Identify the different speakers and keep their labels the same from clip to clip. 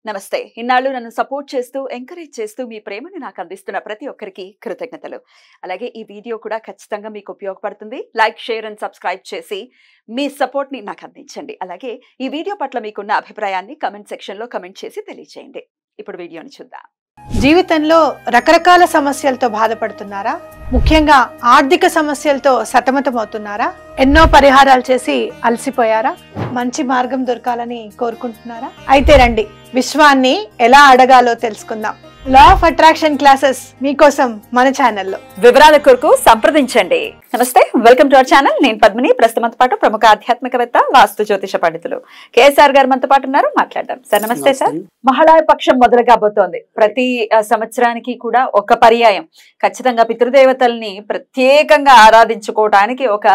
Speaker 1: నమస్తే. ఇన్నాళ్ళు నన్ను సపోర్ట్ చేస్తూ, ఎంకరేజ్ చేస్తూ మీ ప్రేమని నాకు అందిస్తున్న ప్రతి ఒక్కరికి కృతజ్ఞతలు. అలాగే ఈ వీడియో కూడా ఖచ్చితంగా మీకు ఉపయోగపడుతుంది. లైక్, షేర్ అండ్ సబ్స్క్రైబ్ చేసి మీ సపోర్ట్‌ని నాకు అందించండి. అలాగే ఈ వీడియో పట్ల మీకున్న అభిప్రాయాన్ని కామెంట్ సెక్షన్‌లో కామెంట్ చేసి తెలియజేయండి. ఇప్పుడు వీడియోని చూద్దాం.
Speaker 2: జీవితంలో రకరకాల సమస్యలతో బాధపడుతున్నారా? ముఖ్యంగా ఆర్థిక సమస్యలతో సతమతమవుతున్నారా? ఎన్నో పరిహారాలు చేసి అలసిపోయారా? మంచి మార్గం దొరకాలని కోరుకుంటున్నారా? అయితే రండి, విశ్వాన్ని ఎలా అడగాలో తెలుసుకుందాం. లా ఆఫ్ అట్రాక్షన్ క్లాసెస్ మీకోసం మన ఛానల్లో.
Speaker 1: వివరాల కొరకు సంప్రదించండి. నమస్తే, వెల్కమ్ టు అవర్ ఛానల్. నేను పద్మిని. ప్రస్తుతంతో పాటు ప్రముఖ ఆధ్యాత్మికవేత్త, వాస్తు జ్యోతిష పండితులు కేఎస్ఆర్ గారు మనతో పాటు ఉన్నారు. మాట్లాడదాం. సార్ నమస్తే. సార్, మహాళయ పక్షం మొదలు కాబోతోంది. ప్రతి సంవత్సరానికి కూడా ఒక పర్యాయం ఖచ్చితంగా పితృదేవతల్ని ప్రత్యేకంగా ఆరాధించుకోవడానికి ఒక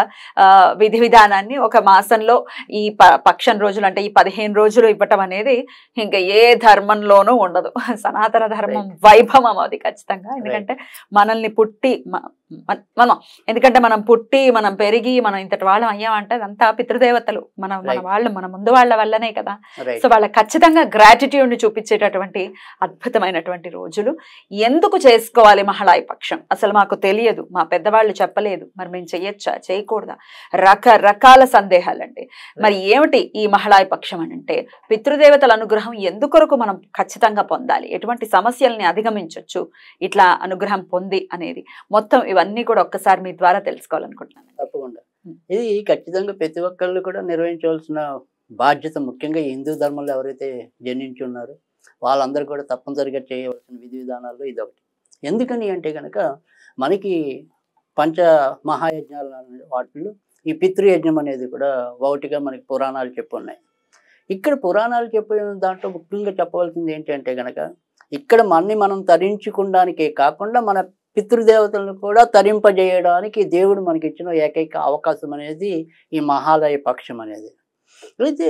Speaker 1: విధి విధానాన్ని ఒక మాసంలో ఈ పక్షం రోజులు అంటే ఈ 15 రోజులు ఇవ్వటం అనేది ఇంకా ఏ ధర్మంలోనూ ఉండదు. సనాతన ధర్మం వైభవం అది ఖచ్చితంగా. ఎందుకంటే మనల్ని పుట్టి మనం పుట్టి మనం పెరిగి మనం ఇంతటి వాళ్ళం అయ్యామంటే అదంతా పితృదేవతలు మన వాళ్ళు మన ముందు వాళ్ళ వల్లనే కదా. సో వాళ్ళ ఖచ్చితంగా గ్రాటిట్యూడ్ ని చూపించేటటువంటి అద్భుతమైనటువంటి రోజులు. ఎందుకు చేసుకోవాలి మహాళయ పక్షం? అసలు మాకు తెలియదు, మా పెద్దవాళ్ళు చెప్పలేదు, మరి మేము చెయ్యొచ్చా చేయకూడదా? రకరకాల సందేహాలండి. మరి ఏమిటి ఈ మహాళయ పక్షం అని అంటే, పితృదేవతల అనుగ్రహం ఎందుకొరకు మనం ఖచ్చితంగా పొందాలి, ఎటువంటి సమస్యల్ని అధిగమించవచ్చు ఇట్లా అనుగ్రహం పొంది అనేది మొత్తం ఇవన్నీ కూడా ఒక్కసారి మీ ద్వారా తెలుసుకోవాలనుకుంటున్నాను.
Speaker 3: తప్పకుండా ఇది ఖచ్చితంగా ప్రతి ఒక్కళ్ళు కూడా నిర్వహించవలసిన బాధ్యత. ముఖ్యంగా హిందూ ధర్మంలో ఎవరైతే జన్మించి ఉన్నారో వాళ్ళందరూ కూడా తప్పనిసరిగా చేయవలసిన విధి విధానాల్లో ఇది ఒకటి. ఎందుకని అంటే కనుక మనకి పంచ మహాయజ్ఞాల వాటిల్లో ఈ పితృయజ్ఞం అనేది కూడా ఒకటిగా మనకి పురాణాలు చెప్పున్నాయి. ఇక్కడ పురాణాలు చెప్పిన దాంట్లో ముఖ్యంగా చెప్పవలసింది ఏంటి అంటే కనుక, ఇక్కడ మనం తరించుకోవడానికే కాకుండా మన పితృదేవతలను కూడా తరింపజేయడానికి దేవుడు మనకి ఇచ్చిన ఏకైక అవకాశం అనేది ఈ మహాలయ పక్షం అనేది. అయితే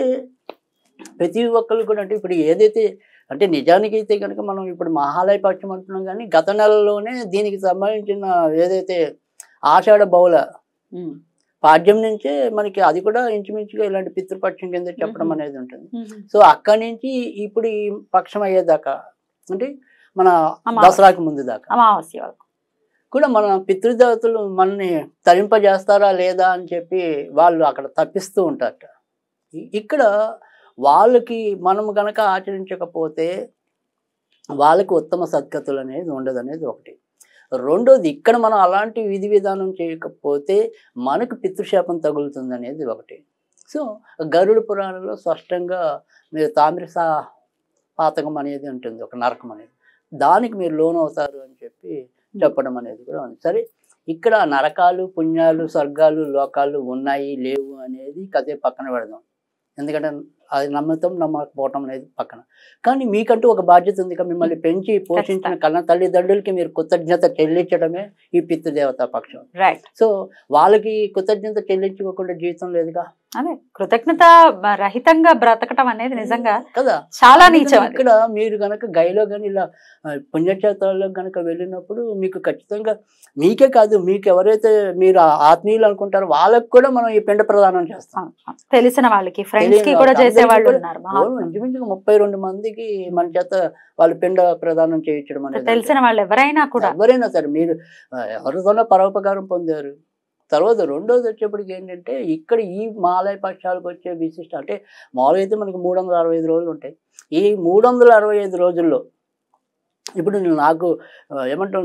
Speaker 3: ప్రతి ఒక్కరు కూడా అంటే ఇప్పుడు ఏదైతే అంటే నిజానికి అయితే కనుక మనం ఇప్పుడు మహాలయ పక్షం అంటున్నాం, కానీ గత నెలలోనే దీనికి సంబంధించిన ఏదైతే ఆషాఢ బహుళ పాడ్యం నుంచే మనకి అది కూడా ఇంచుమించుగా ఇలాంటి పితృపక్షం కింద చెప్పడం అనేది ఉంటుంది. సో అక్కడి నుంచి ఇప్పుడు ఈ పక్షం అయ్యేదాకా అంటే మన దసరాకి ముందు దాకా
Speaker 1: అమావాస్య
Speaker 3: కూడా మన పితృదేవతలు మనని తరింపజేస్తారా లేదా అని చెప్పి వాళ్ళు అక్కడ తప్పిస్తూ ఉంటారట. ఇక్కడ వాళ్ళకి మనం గనక ఆచరించకపోతే వాళ్ళకి ఉత్తమ సద్గతులు అనేది ఉండదు అనేది ఒకటి. రెండోది, ఇక్కడ మనం అలాంటి విధి విధానం చేయకపోతే మనకు పితృశాపం తగులుతుంది అనేది ఒకటి. సో గరుడ పురాణంలో స్పష్టంగా మీరు తామ్రస పాతకం అనేది ఉంటుంది, ఒక నరకం అనేది, దానికి మీరు లోన్ అవుతారు అని చెప్పి చెప్పడం అనేది కూడా ఉంది. సరే, ఇక్కడ నరకాలు, పుణ్యాలు, స్వర్గాలు, లోకాలు ఉన్నాయి లేవు అనేది కదే పక్కన పెడదాం. ఎందుకంటే అది నమ్మతం నమ్మకపోవటం అనేది పక్కన. కానీ మీకంటూ ఒక బాధ్యత ఉంది. మిమ్మల్ని పెంచి పోషించిన కన్న తల్లిదండ్రులకి మీరు కృతజ్ఞత చెల్లించడమే ఈ పితృదేవత పక్షం. సో వాళ్ళకి కృతజ్ఞత చెల్లించుకోకుండా జీవితం లేదుగా.
Speaker 1: అదే కృతజ్ఞత రహితంగా బ్రతకటం అనేది నిజంగా
Speaker 3: కదా
Speaker 1: చాలా నీచం.
Speaker 3: ఇక్కడ మీరు గనక గైలో కానీ ఇలా పుణ్యక్షేత్రాల్లో గనక వెళ్ళినప్పుడు మీకు ఖచ్చితంగా మీకే కాదు, మీకు ఎవరైతే మీరు ఆత్మీయులు అనుకుంటారో వాళ్ళకి కూడా మనం ఈ పిండ ప్రదానం చేస్తాం.
Speaker 1: తెలిసిన వాళ్ళకి, ఫ్రెండ్స్ కి కూడా చేసేవాళ్ళు ఉన్నారు.
Speaker 3: ఇంచుమించుగా 32 మందికి మన చేత వాళ్ళు పిండ ప్రదానం చేయించడం అనేది.
Speaker 1: తెలిసిన వాళ్ళు ఎవరైనా
Speaker 3: సరే మీరు ఎవరితోనో పరోపకారం పొందారు. తర్వాత రెండోది వచ్చేప్పటికి ఏంటంటే, ఇక్కడ ఈ మహాలయ పక్షాలకు వచ్చే విశిష్ట అంటే మామూలుగా అయితే మనకి 365 రోజులు ఉంటాయి. ఈ 365 రోజుల్లో ఇప్పుడు నాకు ఏమంటాం,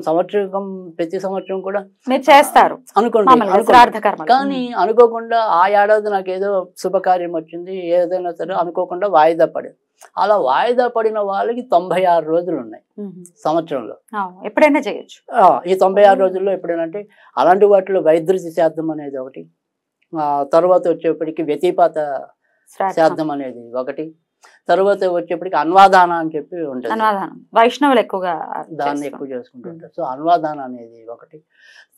Speaker 3: ప్రతి సంవత్సరం కూడా
Speaker 1: మీరు చేస్తారు
Speaker 3: అనుకోండి, కానీ అనుకోకుండా ఆ ఏడాది నాకు ఏదో శుభకార్యం వచ్చింది, ఏదైనా సరే అనుకోకుండా వాయిదా పడేది. అలా వాయిదా పడిన వాళ్ళకి 96 రోజులు ఉన్నాయి సంవత్సరంలో,
Speaker 1: ఎప్పుడైనా చేయొచ్చు.
Speaker 3: ఈ 96 రోజుల్లో ఎప్పుడైనా అంటే అలాంటి వాటిలో వైద్యుతి శ్రాద్ధం అనేది ఒకటి, తర్వాత వచ్చేప్పటికి వ్యతిపాత శ్రాద్ధం అనేది ఒకటి, తర్వాత వచ్చేప్పటికి అన్వాదాన అని చెప్పి ఉంటుంది.
Speaker 1: వైష్ణవులు ఎక్కువగా
Speaker 3: దాన్ని ఎక్కువ చేసుకుంటుంటారు. సో అన్వాదాన అనేది ఒకటి.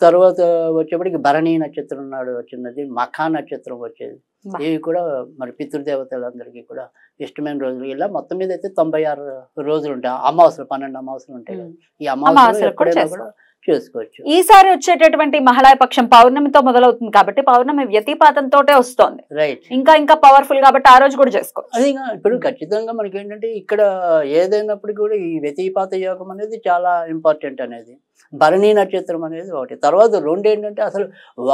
Speaker 3: తర్వాత వచ్చేప్పటికి భరణి నక్షత్రం నాడు వచ్చినది, మఖా నక్షత్రం వచ్చేది. ఇవి కూడా మరి పితృదేవతలందరికీ కూడా ఇష్టమైన రోజులు. ఇలా మొత్తం మీద అయితే 96 రోజులు ఉంటాయి. అమావాస్యలు 12 అమావాస్యలు ఉంటాయి కదా. ఈ అమావాస్యలు ఎప్పుడైనా కూడా చేసుకోవచ్చు.
Speaker 1: ఈసారి వచ్చేటటువంటి మహాళయ పక్షం పౌర్ణమితో మొదలవుతుంది కాబట్టి పౌర్ణమి వ్యతిపాతంతో వస్తోంది.
Speaker 3: రైట్.
Speaker 1: ఇంకా పవర్ఫుల్ కాబట్టి ఆ రోజు కూడా చేసుకోవచ్చు.
Speaker 3: అది ఇప్పుడు ఖచ్చితంగా మనకి ఏంటంటే ఇక్కడ ఏదైనప్పుడు కూడా ఈ వ్యతిపాత యోగం అనేది చాలా ఇంపార్టెంట్ అనేది. భరణి నక్షత్రం అనేది ఒకటి. తర్వాత రెండు ఏంటంటే అసలు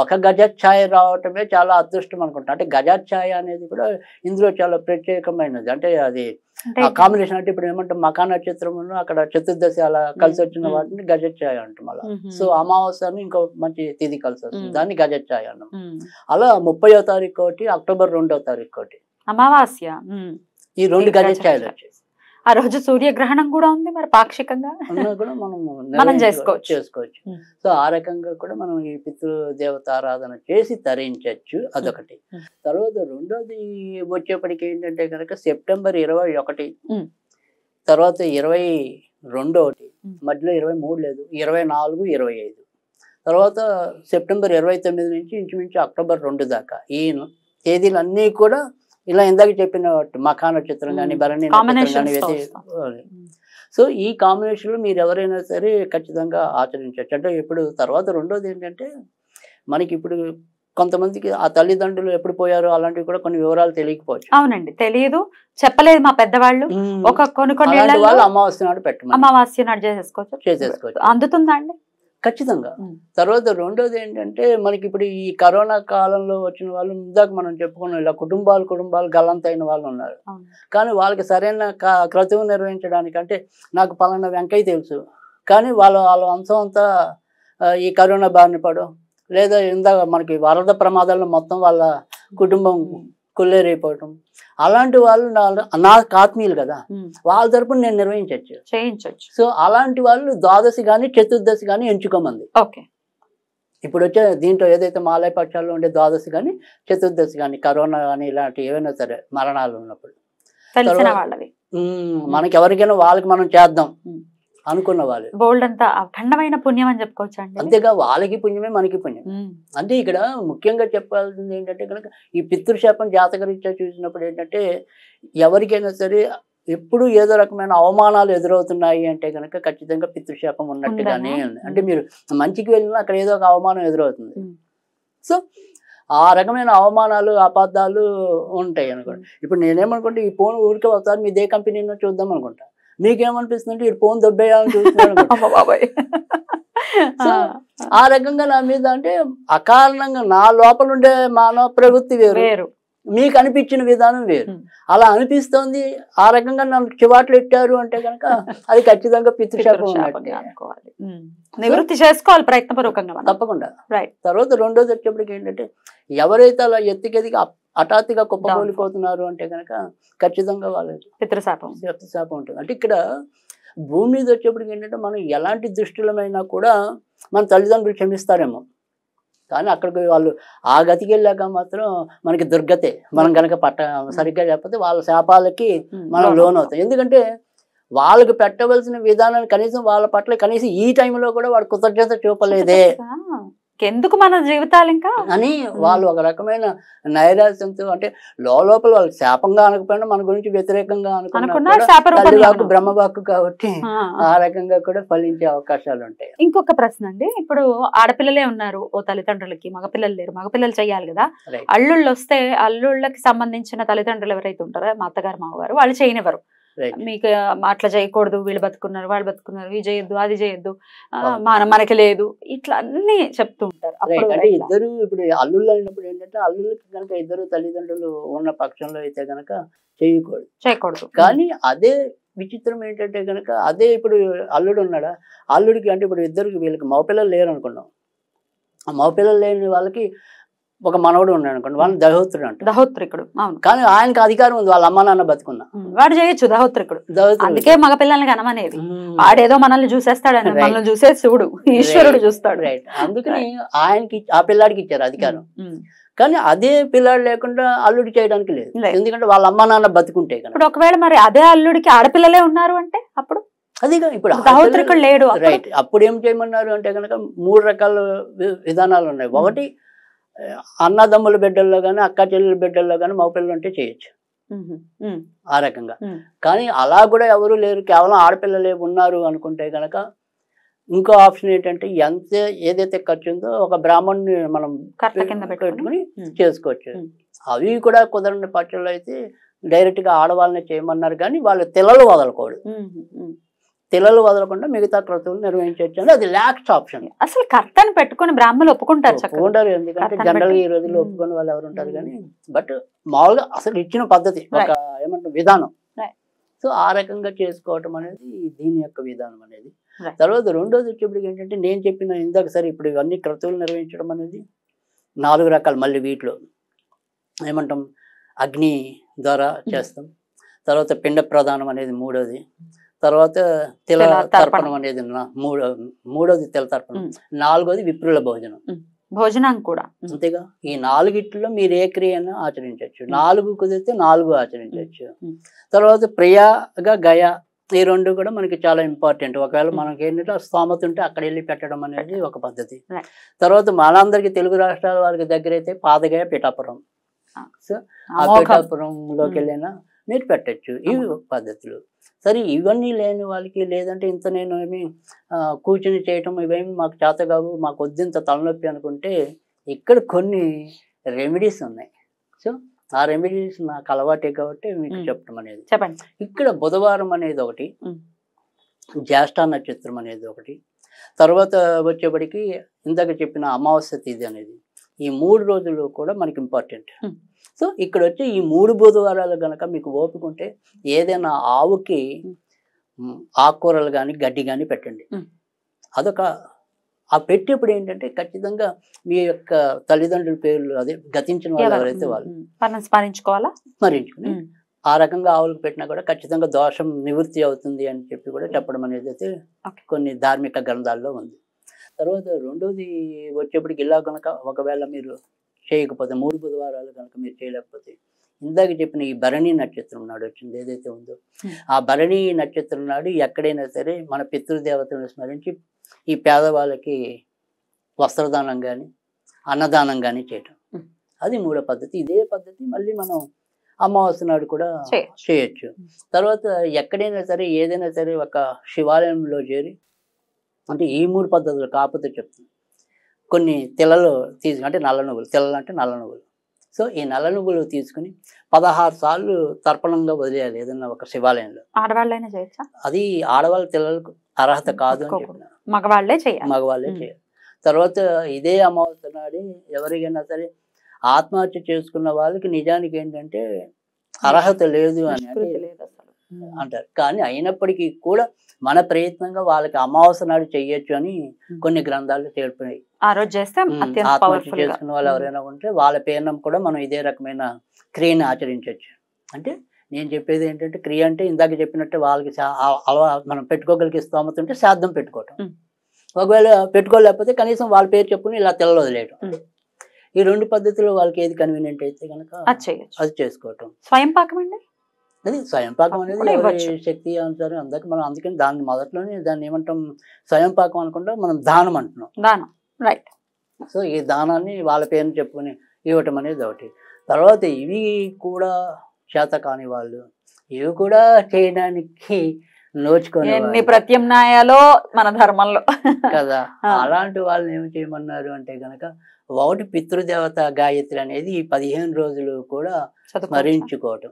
Speaker 3: ఒక గజఛాయ రావటమే చాలా అదృష్టం అనుకుంటా. అంటే గజఛాయ అనేది కూడా ఇందులో చాలా ప్రత్యేకమైనది. అంటే అది ఆ కాంబినేషన్ అంటే ఇప్పుడు ఏమంటాం మకా నక్షత్రం అక్కడ చతుర్దశి అలా కలిసి వచ్చిన వాటిని గజఛాయ అంటాం అలా. సో అమావాస్య అని ఇంకో మంచి తిథి కలిసి వస్తుంది, దాన్ని గజఛాయ అన్నాం. అలా 30వ తారీఖు ఒకటి, అక్టోబర్ 2వ తారీఖు ఒకటి
Speaker 1: అమావాస్య.
Speaker 3: ఈ 2 గజఛాయలు వచ్చాయి.
Speaker 1: ఆ రోజు సూర్యగ్రహణం కూడా ఉంది మరి పాక్షికంగా
Speaker 3: కూడా
Speaker 1: మనం చేసుకోవచ్చు.
Speaker 3: సో ఆ రకంగా కూడా మనం ఈ పితృదేవత ఆరాధన చేసి తరించవచ్చు. అదొకటి. తర్వాత రెండోది వచ్చేప్పటికి ఏంటంటే కనుక సెప్టెంబర్ 21, తర్వాత 22 ఒకటి, మధ్యలో 23 లేదు, 24, 25, తర్వాత సెప్టెంబర్ 29 నుంచి ఇంచుమించు అక్టోబర్ 2 దాకా ఈ తేదీలన్నీ కూడా ఇలా ఇందాక చెప్పిన మఖా నక్షత్రం కానీ భరణి నక్షత్రం కానీ సో ఈ కాంబినేషన్లో మీరు ఎవరైనా సరే ఖచ్చితంగా ఆచరించవచ్చు. అంటే ఇప్పుడు తర్వాత రెండోది ఏంటంటే మనకి ఇప్పుడు కొంతమందికి ఆ తల్లిదండ్రులు ఎప్పుడు పోయారో అలాంటివి కూడా కొన్ని వివరాలు తెలియకపోవచ్చు.
Speaker 1: అవునండి, తెలియదు, చెప్పలేదు మా పెద్దవాళ్ళు. కొన్ని
Speaker 3: వాళ్ళు అమావాస్య నాడు పెట్టమని,
Speaker 1: అమావాస్య నాడు చేసేసుకోవచ్చు. అందుతుందా అండి?
Speaker 3: ఖచ్చితంగా. తర్వాత రెండోది ఏంటంటే మనకి ఇప్పుడు ఈ కరోనా కాలంలో వచ్చిన వాళ్ళు ఇందాక మనం చెప్పుకున్నాం ఇలా కుటుంబాలు గల్లంతైన వాళ్ళు ఉన్నారు. కానీ వాళ్ళకి సరైన క్రతువు నిర్వహించడానికి అంటే నాకు పలానా వెంకయ్య తెలుసు కానీ వాళ్ళ వంశం అంతా ఈ కరోనా బారిన పడడం లేదా ఇందాక మనకి వరద ప్రమాదాల్లో మొత్తం వాళ్ళ కుటుంబం కొల్లేరైపోవటం అలాంటి వాళ్ళు నాకు ఆత్మీయులు కదా, వాళ్ళ తరపున నేను చేయించవచ్చు. సో అలాంటి వాళ్ళు ద్వాదశి కానీ చతుర్దశి కానీ ఎంచుకోమంది. ఇప్పుడు వచ్చే దీంట్లో ఏదైతే మాలయ పక్షాల్లో ఉండే ద్వాదశి కానీ చతుర్దశి కానీ కరోనా కానీ ఇలాంటి ఏవైనా సరే మరణాలు ఉన్నప్పుడు మనకి ఎవరికైనా వాళ్ళకి మనం చేద్దాం అనుకున్న వాళ్ళు
Speaker 1: బోల్డ్ అంతా అఖండమైన పుణ్యం అని చెప్పుకోవచ్చు అండి.
Speaker 3: అంతేగా వాళ్ళకి పుణ్యమే మనకి పుణ్యం. అంటే ఇక్కడ ముఖ్యంగా చెప్పాల్సింది ఏంటంటే కనుక ఈ పితృశాపం జాతకరీత్యా చూసినప్పుడు ఏంటంటే ఎవరికైనా సరే ఎప్పుడు ఏదో రకమైన అవమానాలు ఎదురవుతున్నాయి అంటే కనుక ఖచ్చితంగా పితృశాపం ఉన్నట్టుగానే ఉంది. అంటే మీరు మంచికి వెళ్ళినా అక్కడ ఏదో ఒక అవమానం ఎదురవుతుంది. సో ఆ రకమైన అవమానాలు అబద్ధాలు ఉంటాయి అనుకోండి. ఇప్పుడు నేనేమనుకుంటే ఈ ఫోన్ ఊరికే ఒకసారి మీదే కంపెనీలో చూద్దాం అనుకుంటా, మీకేమనిపిస్తుంది ఈ ఫోన్ దొబ్బేయాలని చూస్తున్నాను. సో ఆ రకంగా నా మీద అంటే అకారణంగా నా లోపల ఉండే మానవ ప్రవృత్తి వేరు, మీకు అనిపించిన విధానం వేరు. అలా అనిపిస్తోంది ఆ రకంగా నన్ను చివాట్లు ఎట్టారు అంటే కనుక అది ఖచ్చితంగా పితృశాపం
Speaker 1: అనుకోవాలి, నివృత్తి చేసుకోవాలి ప్రయత్నపూర్వకంగా తప్పకుండా.
Speaker 3: తర్వాత రెండోది వచ్చేప్పటికి ఏంటంటే ఎవరైతే అలా ఎత్తికెదిగి హఠాత్తుగా కుప్పకూలిపోతున్నారు అంటే కనుక ఖచ్చితంగా వాళ్ళకి పితృశాపం ఉంటుంది. అంటే ఇక్కడ భూమి మీద వచ్చేప్పటికి ఏంటంటే మనం ఎలాంటి దుష్టులమైనా కూడా మన తల్లిదండ్రులు క్షమిస్తారేమో, కానీ అక్కడికి వాళ్ళు ఆ గతికి వెళ్ళాక మాత్రం మనకి దుర్గతే. మనం కనుక సరిగ్గా లేకపోతే వాళ్ళ శాపాలకి మనం లోన్ అవుతాం. ఎందుకంటే వాళ్ళకి పెట్టవలసిన విధానాన్ని కనీసం వాళ్ళ పట్ల కనీసం ఈ టైంలో కూడా వాడు కృతజ్ఞత చూపలేదే,
Speaker 1: ఎందుకు మన జీవితాలు ఇంకా
Speaker 3: అని వాళ్ళు ఒక రకమైన నైరాశ్యంతో అంటే లోపల వాళ్ళకి శాపంగా అనకపోయినా మన గురించి వ్యతిరేకంగా అనుకున్నా బ్రహ్మవాక్కు కాబట్టి ఆ రకంగా కూడా ఫలించే అవకాశాలు ఉంటాయి.
Speaker 1: ఇంకొక ప్రశ్న అండి, ఇప్పుడు ఆడపిల్లలే ఉన్నారు ఓ తల్లిదండ్రులకి, మగపిల్లలు లేరు, మగపిల్లలు చెయ్యాలి కదా, అల్లుళ్ళు వస్తే అల్లుళ్ళకి సంబంధించిన తల్లిదండ్రులు ఎవరైతే ఉంటారో మా అత్తగారు మామగారు వాళ్ళు చేయనివ్వరు. మీకు అట్లా చేయకూడదు, వీళ్ళు బతుకున్నారు వాళ్ళు బతుకున్నారు, ఇది చేయొద్దు అది చేయొద్దు మనకి లేదు, ఇట్లా అన్ని చెప్తూ ఉంటారు.
Speaker 3: అంటే ఇద్దరు ఇప్పుడు అల్లుళ్ళు అయినప్పుడు ఏంటంటే అల్లుళ్ళకి కనుక ఇద్దరు తల్లిదండ్రులు ఉన్న పక్షంలో అయితే కనుక చేయకూడదు. కానీ అదే విచిత్రం ఏంటంటే కనుక అదే ఇప్పుడు అల్లుడు ఉన్నాడా, అల్లుడికి అంటే ఇప్పుడు ఇద్దరికి వీళ్ళకి మగపిల్లలు లేరు అనుకున్నాం, ఆ మగపిల్లలు లేని వాళ్ళకి ఒక మనవడు ఉన్నాడు అనుకోండి, వాళ్ళని దహోత్రుడు అంటారు.
Speaker 1: దహోత్రికుడు.
Speaker 3: కానీ ఆయనకి అధికారం ఉంది వాళ్ళ అమ్మ నాన్న బతుకున్నా
Speaker 1: వాడు చేయొచ్చు దహోత్రికుడు. అందుకే మగపిల్లల్ని కనమనేది, వాడేదో మనల్ని చూసేస్తాడని, మనల్ని చూసేసి చూడు ఈశ్వరుడు చూస్తాడు.
Speaker 3: రైట్. అందుకని ఆయనకి ఆ పిల్లాడికి ఇచ్చారు అధికారం. కానీ అదే పిల్లాడు లేకుండా అల్లుడి చేయడానికి లేదు, ఎందుకంటే వాళ్ళ అమ్మ నాన్న బతుకుంటే కదా.
Speaker 1: ఇప్పుడు ఒకవేళ మరి అదే అల్లుడికి ఆడపిల్లలే ఉన్నారు అంటే అప్పుడు
Speaker 3: అదిగా ఇప్పుడు
Speaker 1: దహోత్రికుడు లేడు.
Speaker 3: రైట్. అప్పుడు ఏం చేయమన్నారు అంటే కనుక 3 రకాల విధానాలు ఉన్నాయి. ఒకటి అన్నదమ్ముల బిడ్డల్లో కానీ అక్క చెల్లెల బిడ్డల్లో కానీ మగపిల్లలు ఉంటే చేయొచ్చు ఆ రకంగా. కానీ అలా కూడా ఎవరు లేరు, కేవలం ఆడపిల్లలే ఉన్నారు అనుకుంటే కనుక ఇంకో ఆప్షన్ ఏంటంటే ఎంత ఏదైతే ఖర్చు ఉందో ఒక బ్రాహ్మణ్ణి మనం పెట్టుకుని చేసుకోవచ్చు. అవి కూడా కుదరని పక్షుల్లో అయితే డైరెక్ట్గా ఆడవాళ్ళని చేయమన్నారు, కానీ వాళ్ళు తిలలు వదలకూడదు. తిలలు వదలకుండా మిగతా క్రతువులు నిర్వహించవచ్చు అని అది లాస్ట్ ఆప్షన్.
Speaker 1: అసలు కర్తని పెట్టుకుని బ్రాహ్మణులు ఒప్పుకుంటారు,
Speaker 3: ఎందుకంటే జనరల్ గా ఈ రోజుల్లో ఒప్పుకునే వాళ్ళు ఎవరు ఉంటారు, కానీ బట్ మామూలుగా అసలు ఇచ్చిన పద్ధతి ఒక ఏమంటారు విధానం. సో ఆ రకంగా చేసుకోవటం అనేది దీని యొక్క విధానం అనేది. తర్వాత రెండోది వచ్చేప్పటికి ఏంటంటే నేను చెప్పిన ఇందాక సరే ఇప్పుడు ఇవన్నీ క్రతువులు నిర్వహించడం అనేది 4 రకాలు. మళ్ళీ వీటిలో ఏమంటాం అగ్ని ద్వారా చేస్తాం, తర్వాత పిండ ప్రదానం అనేది మూడోది, తర్వాత తిల తర్పణం అనేది మూడోది తిల తర్పణం, 4వది విప్రుల భోజనం కూడా. అంతేగా ఈ 4గిట్లో మీరు ఏ క్రియను ఆచరించవచ్చు, 4 కుదిరితే 4 ఆచరించవచ్చు. తర్వాత ప్రియాగా గయ ఈ 2 కూడా మనకి చాలా ఇంపార్టెంట్. ఒకవేళ మనకి ఏంటంటే స్తోమత ఉంటే అక్కడ వెళ్ళి పెట్టడం అనేది ఒక పద్ధతి. తర్వాత మనందరికి తెలుగు రాష్ట్రాల వారికి దగ్గర అయితే పాదగయ పిఠాపురం. సో ఆ పిఠాపురంలోకి వెళ్ళినా మీరు పెట్టచ్చు. ఇవి పద్ధతులు. సరే ఇవన్నీ లేని వాళ్ళకి లేదంటే ఇంత నేను ఏమి కూర్చుని చేయటం ఇవేమి మాకు చేత కావు, మాకు వద్దింత తలనొప్పి అనుకుంటే ఇక్కడ కొన్ని రెమెడీస్ ఉన్నాయి. సో ఆ రెమెడీస్ నాకు అలవాటే కాబట్టి మీకు చెప్పడం అనేది.
Speaker 1: చెప్పండి.
Speaker 3: ఇక్కడ బుధవారం అనేది ఒకటి, జ్యేష్ఠ నక్షత్రం అనేది ఒకటి, తర్వాత వచ్చేప్పటికి ఇందాక చెప్పిన అమావాస్య తిథి అనేది, ఈ 3 రోజులు కూడా మనకి ఇంపార్టెంట్. సో ఇక్కడ వచ్చి ఈ 3 బుధవారాలు కనుక మీకు ఓపిక ఉంటే ఏదైనా ఆవుకి ఆకుకూరలు కానీ గడ్డి కానీ పెట్టండి. అదొక ఆ పెట్టేప్పుడు ఏంటంటే ఖచ్చితంగా మీ యొక్క తల్లిదండ్రుల పేర్లు అదే గతించిన వాళ్ళు ఎవరైతే వాళ్ళు స్మరించుకుని ఆ రకంగా ఆవులకు పెట్టినా కూడా ఖచ్చితంగా దోషం నివృత్తి అవుతుంది అని చెప్పి కూడా చెప్పడం అనేది అయితే కొన్ని ధార్మిక గ్రంథాల్లో ఉంది. తర్వాత రెండోది వచ్చేప్పటికి ఇలా కనుక ఒకవేళ మీరు చేయకపోతే 3 బుధవారాలు కనుక మీరు చేయలేకపోతే ఇందాక చెప్పిన ఈ భరణి నక్షత్రం నాడు వచ్చింది ఏదైతే ఉందో ఆ భరణి నక్షత్రం నాడు ఎక్కడైనా సరే మన పితృదేవతలను స్మరించి ఈ పేదవాళ్ళకి వస్త్రదానం కానీ అన్నదానం కానీ చేయటం, అది 3వ పద్ధతి. ఇదే పద్ధతి మళ్ళీ మనం అమావాస్య నాడు కూడా చేయొచ్చు. తర్వాత ఎక్కడైనా సరే ఏదైనా సరే ఒక శివాలయంలో చేరి, అంటే ఈ 3 పద్ధతులు కాకపోతే చెప్తాను, కొన్ని తెల్లలు తీసుకుని అంటే నల్ల నువ్వులు, తెల్లలు అంటే నల్ల నువ్వులు. సో ఈ నల్ల నువ్వులు తీసుకుని 16 సార్లు తర్పణంగా వదిలేయాలి ఏదన్నా ఒక శివాలయంలో.
Speaker 1: ఆడవాళ్ళైనా చేయొచ్చా? అది
Speaker 3: ఆడవాళ్ళ తెల్లలకు అర్హత కాదు అని చెప్పిన,
Speaker 1: మగవాళ్ళే చేయాలి.
Speaker 3: తర్వాత ఇదే అమావాస్య నాడు ఎవరికైనా సరే ఆత్మహత్య చేసుకున్న వాళ్ళకి నిజానికి ఏంటంటే అర్హత లేదు అని అంటారు. కానీ అయినప్పటికీ కూడా మన ప్రయత్నంగా వాళ్ళకి అమావాస్య నాడు చెయ్యొచ్చు అని కొన్ని గ్రంథాలు తెలిపినాయి. ఆత్మహత్య చేసుకున్న వాళ్ళు ఎవరైనా ఉంటే వాళ్ళ పేరున కూడా మనం ఇదే రకమైన క్రియను ఆచరించవచ్చు. అంటే నేను చెప్పేది ఏంటంటే క్రియ అంటే ఇందాక చెప్పినట్టే వాళ్ళకి మనం పెట్టుకోగలిగే స్తోమత ఉంటే శ్రాద్ధం పెట్టుకోవటం, ఒకవేళ పెట్టుకోలేకపోతే కనీసం వాళ్ళ పేరు చెప్పుకుని ఇలా తెల్లలు వదిలేయటం. ఈ 2 పద్ధతులు వాళ్ళకి ఏది కన్వీనియంట్ అయితే కనుక అది చేసుకోవటం.
Speaker 1: స్వయం పాకం అండి,
Speaker 3: అది స్వయం పాకం అనేది ఎవరి శక్తి అంటారు అందరికి. మనం అందుకని దాన్ని మొదట్లోనే దాన్ని ఏమంటాం స్వయం పాకం అనుకుంటా మనం దానం అంటున్నాం.
Speaker 1: దానం, రైట్.
Speaker 3: సో ఈ దానాన్ని వాళ్ళ పేరుని చెప్పుకొని ఇవ్వటం అనేది ఒకటి. తర్వాత ఇవి కూడా చేత కాని వాళ్ళు, ఇవి కూడా చేయడానికి నోచుకొని
Speaker 1: ఎన్ని ప్రత్యామ్నాయాలో మన ధర్మంలో
Speaker 3: కదా. అలాంటి వాళ్ళని ఏమి చేయమన్నారు అంటే కనుక ఒకటి పితృదేవత గాయత్రి అనేది ఈ 15 రోజులు కూడా స్మరించుకోవటం.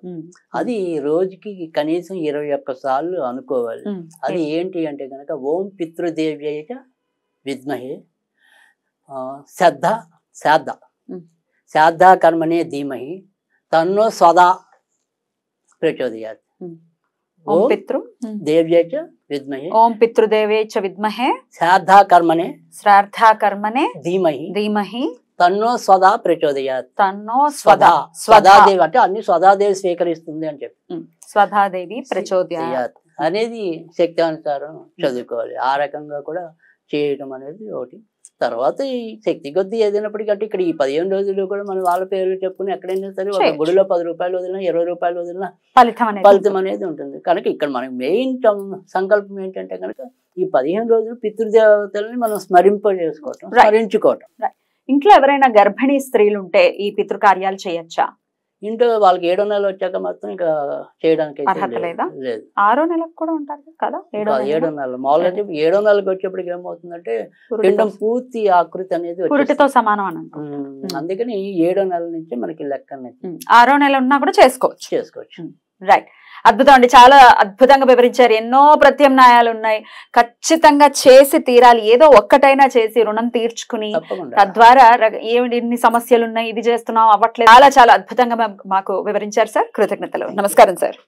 Speaker 3: అది రోజుకి కనీసం 21 సార్లు అనుకోవాలి. అది ఏంటి అంటే కనుక ఓం పితృదేవ్యైక విద్మహే శ్రాద్ధ కర్మనే ధీమహి తన్నో స్వదా ప్రచోదయాత్.
Speaker 1: ఓం పితృ
Speaker 3: దేవ్యైచ విద్మహే,
Speaker 1: ఓం పితృదేవేచ విద్మహే
Speaker 3: శ్రాద్ధ కర్మనే ధీమహి తన్నో స్వదా ప్రచోదయాత్.
Speaker 1: తన్నో
Speaker 3: స్వదాదేవి అంటే అన్ని స్వదాదేవి స్వీకరిస్తుంది అని చెప్పి
Speaker 1: స్వదాదేవి ప్రచోదయాత్
Speaker 3: అనేది శక్తి అనుసారం చదువుకోవాలి. ఆ రకంగా కూడా చేయడం అనేది ఒకటి. తర్వాత ఈ శక్తి కొద్దీ ఏదైనప్పటికీ అంటే ఇక్కడ ఈ 15 రోజులు కూడా మనం వాళ్ళ పేర్లు చెప్పుకుని ఎక్కడైనా సరే ఒక గుడిలో 10 రూపాయలు వదిలినా 20 రూపాయలు వదిలినా ఫలితం అనేది ఉంటుంది. కనుక ఇక్కడ మనకి మెయిన్ సంకల్పం ఏంటంటే కనుక ఈ 15 రోజులు పితృదేవతల్ని మనం స్మరించుకోవటం.
Speaker 1: ఇంట్లో ఎవరైనా గర్భిణీ స్త్రీలు ఉంటే ఈ పితృకార్యాలు చేయొచ్చా?
Speaker 3: ఇంట్లో వాళ్ళకి 7వ నెల వచ్చాక మాత్రం ఇంకా చేయడానికి అయితే
Speaker 1: అర్హత లేదా?
Speaker 3: లేదు.
Speaker 1: 6వ నెలకు కూడా ఉంటారు కదా?
Speaker 3: 7వ నెల మామూలుగా 7వ నెలకు వచ్చేప్పటికి ఏమవుతుందంటే పిండం పూర్తి ఆకృతి అనేది
Speaker 1: పురిటితో సమానం అని
Speaker 3: అందుకని 7వ నెల నుంచి మనకి లెక్క అనేది
Speaker 1: 6వ నెల ఉన్నా కూడా చేసుకోవచ్చు. రైట్, అద్భుతం అండి, చాలా అద్భుతంగా వివరించారు. ఎన్నో ప్రత్యామ్నాయాలు ఉన్నాయి, ఖచ్చితంగా చేసి తీరాలి. ఏదో ఒక్కటైనా చేసి రుణం తీర్చుకుని తద్వారా ఏమిటి ఇన్ని సమస్యలు ఉన్నాయి, ఇది చేస్తున్నాం అవ్వట్లేదు. చాలా చాలా అద్భుతంగా మాకు వివరించారు సార్. కృతజ్ఞతలు. నమస్కారం సార్.